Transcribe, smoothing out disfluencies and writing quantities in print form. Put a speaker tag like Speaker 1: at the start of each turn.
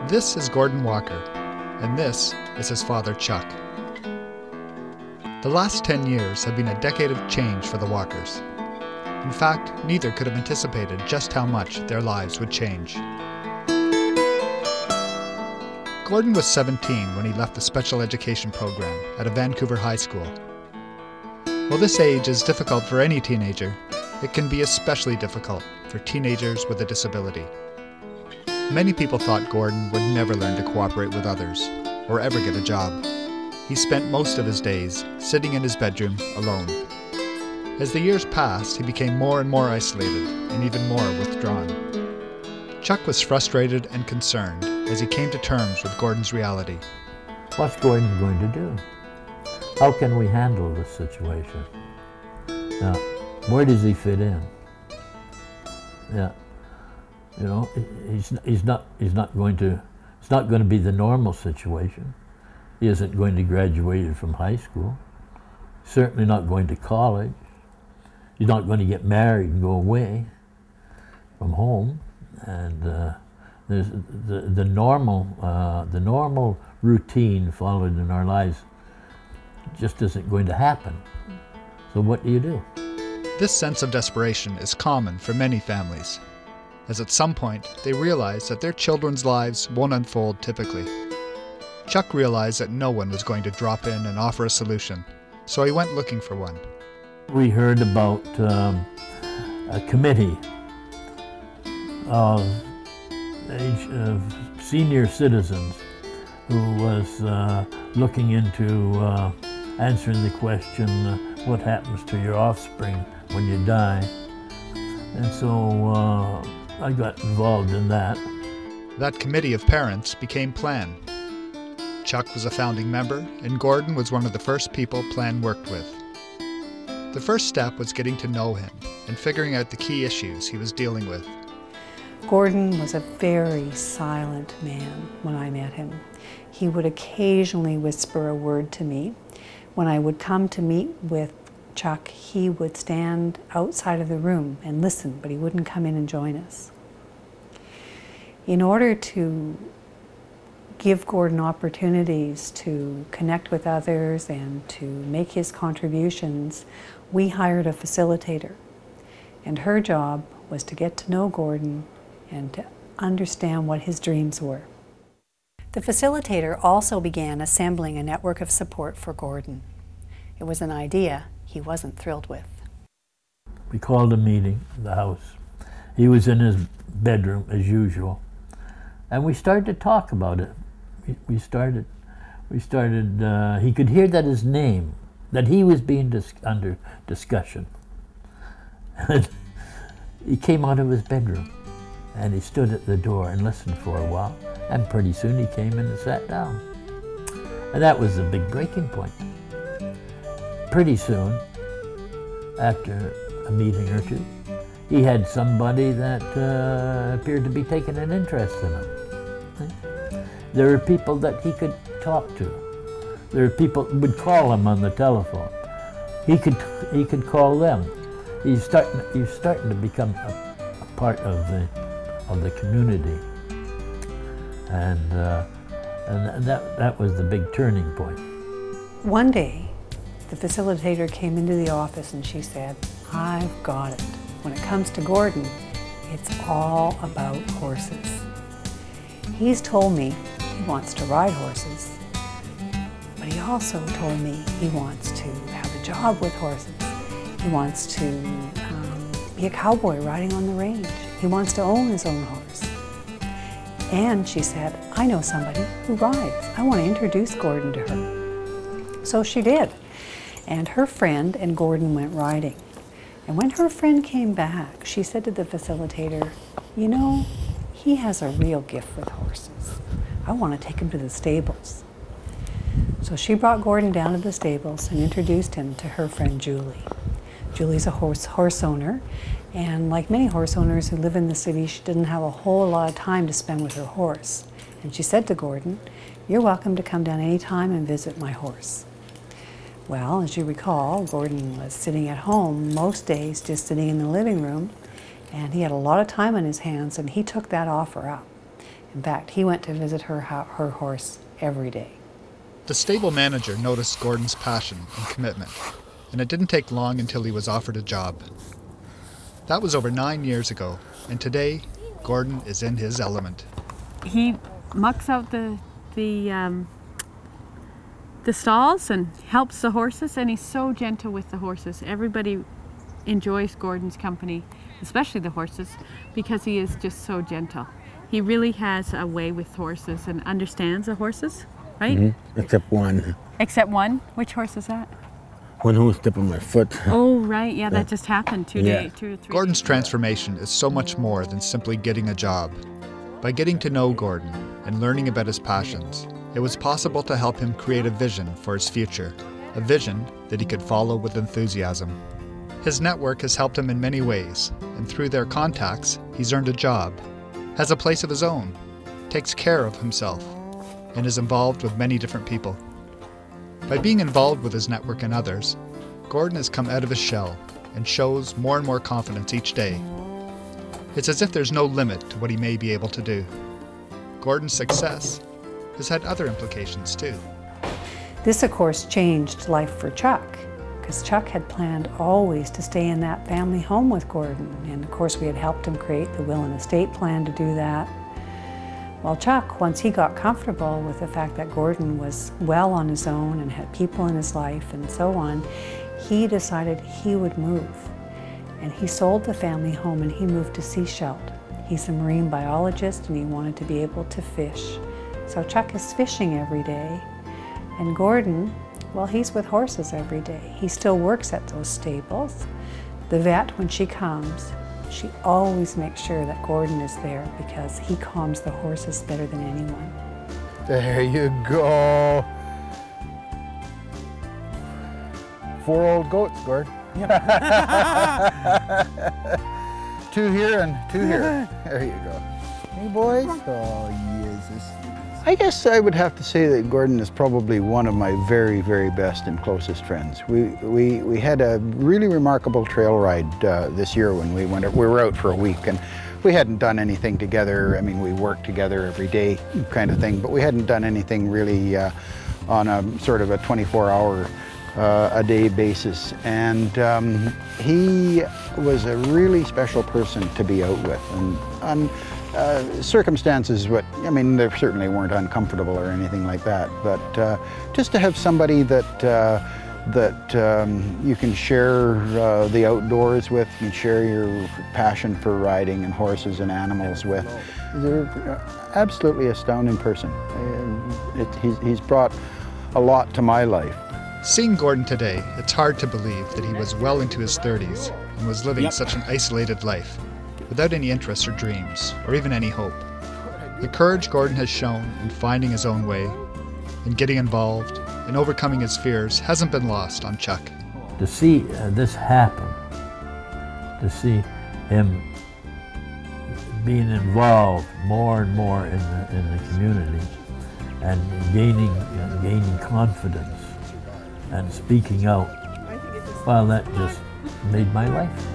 Speaker 1: This is Gordon Walker, and this is his father, Chuck. The last 10 years have been a decade of change for the Walkers. In fact, neither could have anticipated just how much their lives would change. Gordon was 17 when he left the special education program at a Vancouver high school. While this age is difficult for any teenager, it can be especially difficult for teenagers with a disability. Many people thought Gordon would never learn to cooperate with others or ever get a job. He spent most of his days sitting in his bedroom alone. As the years passed, he became more and more isolated and even more withdrawn. Chuck was frustrated and concerned as he came to terms with Gordon's reality.
Speaker 2: What's Gordon going to do? How can we handle this situation? Now, where does he fit in? Yeah, you know, it's not going to be the normal situation. He isn't going to graduate from high school. Certainly not going to college. He's not going to get married and go away from home. And there's the normal routine followed in our lives just isn't going to happen. So what do you do?
Speaker 1: This sense of desperation is common for many families, as at some point they realize that their children's lives won't unfold typically. Chuck realized that no one was going to drop in and offer a solution, so he went looking for one.
Speaker 2: We heard about a committee of senior citizens who was looking into answering the question, what happens to your offspring when you die? And so I got involved in that.
Speaker 1: That committee of parents became Plan. Chuck was a founding member, and Gordon was one of the first people Plan worked with. The first step was getting to know him and figuring out the key issues he was dealing with.
Speaker 3: Gordon was a very silent man when I met him. He would occasionally whisper a word to me. When I would come to meet with Chuck, he would stand outside of the room and listen, but he wouldn't come in and join us. In order to give Gordon opportunities to connect with others and to make his contributions, we hired a facilitator. And her job was to get to know Gordon and to understand what his dreams were. The facilitator also began assembling a network of support for Gordon. It was an idea he wasn't thrilled with.
Speaker 2: We called a meeting at the house. He was in his bedroom as usual. And we started to talk about it. He could hear that his name, that he was being under discussion. And he came out of his bedroom and he stood at the door and listened for a while. And pretty soon he came in and sat down. And that was the big breaking point. Pretty soon, after a meeting or two, he had somebody that appeared to be taking an interest in him. There were people that he could talk to. There were people who would call him on the telephone. He could call them. He's starting to become a part of the community, and that was the big turning point.
Speaker 3: One day, the facilitator came into the office and she said, "I've got it. When it comes to Gordon, it's all about horses. He's told me he wants to ride horses, but he also told me he wants to have a job with horses. He wants to be a cowboy riding on the range. He wants to own his own horse." And she said, "I know somebody who rides. I want to introduce Gordon to her." So she did. And her friend and Gordon went riding. And when her friend came back, she said to the facilitator, "You know, he has a real gift with horses. I want to take him to the stables." So she brought Gordon down to the stables and introduced him to her friend Julie. Julie's a horse owner, and like many horse owners who live in the city, she didn't have a whole lot of time to spend with her horse. And she said to Gordon, "You're welcome to come down any time and visit my horse." Well, as you recall, Gordon was sitting at home most days, just sitting in the living room, and he had a lot of time on his hands, and he took that offer up. In fact, he went to visit her horse every day.
Speaker 1: The stable manager noticed Gordon's passion and commitment, and it didn't take long until he was offered a job. That was over 9 years ago, and today, Gordon is in his element.
Speaker 4: He mucks out the stalls and helps the horses, and he's so gentle with the horses. Everybody enjoys Gordon's company, especially the horses, because he is just so gentle. He really has a way with horses and understands the horses, right?
Speaker 5: Mm-hmm. Except one.
Speaker 4: Except one? Which horse is that?
Speaker 5: One who was stepping on my foot.
Speaker 4: Oh, right. Yeah, that just happened 2 or 3
Speaker 1: Gordon's
Speaker 4: days.
Speaker 1: transformation is so much more than simply getting a job. By getting to know Gordon and learning about his passions, it was possible to help him create a vision for his future, a vision that he could follow with enthusiasm. His network has helped him in many ways, and through their contacts, he's earned a job, has a place of his own, takes care of himself, and is involved with many different people. By being involved with his network and others, Gordon has come out of his shell and shows more and more confidence each day. It's as if there's no limit to what he may be able to do. Gordon's success has had other implications too.
Speaker 3: This, of course, changed life for Chuck, because Chuck had planned always to stay in that family home with Gordon. And of course, we had helped him create the will and estate plan to do that. Well, Chuck, once he got comfortable with the fact that Gordon was well on his own and had people in his life and so on, he decided he would move. And he sold the family home and he moved to Seashelt. He's a marine biologist and he wanted to be able to fish. So Chuck is fishing every day. And Gordon, well, he's with horses every day. He still works at those stables. The vet, when she comes, she always makes sure that Gordon is there because he calms the horses better than anyone.
Speaker 6: There you go. 4 old goats, Gord. 2 here and 2 here. There you go. Hey, boys. Oh, Jesus. I guess I would have to say that Gordon is probably one of my very, very best and closest friends. We had a really remarkable trail ride this year when we were out for a week, and we hadn't done anything together. I mean, we worked together every day kind of thing, but we hadn't done anything really on a sort of a 24-hour a day basis. And he was a really special person to be out with. And circumstances, they certainly weren't uncomfortable or anything like that, but just to have somebody that you can share the outdoors with, you can share your passion for riding and horses and animals with. They're absolutely astounding person. He's brought a lot to my life.
Speaker 1: Seeing Gordon today, it's hard to believe that he was well into his 30s and was living such an isolated life, without any interests or dreams, or even any hope. The courage Gordon has shown in finding his own way, in getting involved, and overcoming his fears hasn't been lost on Chuck.
Speaker 2: To see this happen, to see him being involved more and more in the community, and gaining confidence, and speaking out, well, that just made my life.